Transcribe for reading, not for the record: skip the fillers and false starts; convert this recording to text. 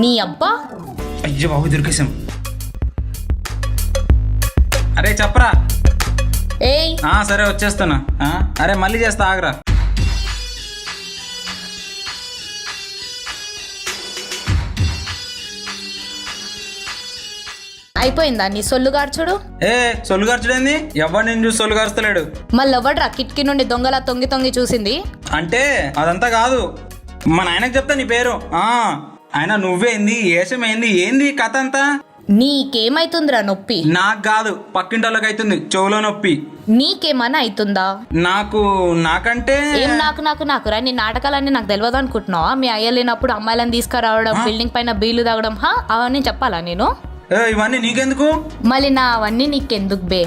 నీ అబ్బా. అయ్యో బాబు దొరికేసాం. అరే చెప్పరా. ఏయ్ సరే వచ్చేస్తున్నా. అరే మళ్ళీ చేస్తా ఆగరా. అయిపోయిందా నీ సొల్లు గార్చుడు? సొల్లు ఖర్చుడేంది? ఎవరు నేను చూసి సొల్లు ఖర్చుతలేడు. మళ్ళెవడ్రా కిటికీ నుండి దొంగలా తొంగి తొంగి చూసింది? అంటే అదంతా కాదు, మా నాయనకు చెప్తా నీ పేరు. ఆయన నువ్వేంది, ఏషమేంది, ఏంది కథ అంతా? నీకేమైతుందిరా నొప్పి? నాకు కాదు, పక్కింటోళ్ళకి అవుతుంది చెవులో నొప్పి. నీకేమన్నా అవుతుందా? నాకంటే ఏం నాకురా? నీ నాటకాలన్నీ నాకు తెలియదు అనుకుంటున్నావా? మీ అయ్య లేనప్పుడు అమ్మాయిలను తీసుకురావడం, బిల్డింగ్ పైన బీళ్లు తాగడం, అవన్నీ చెప్పాలా నేను? ఇవన్నీ నీకెందుకు? మళ్ళీ నా అవన్నీ నీకెందుకు బే?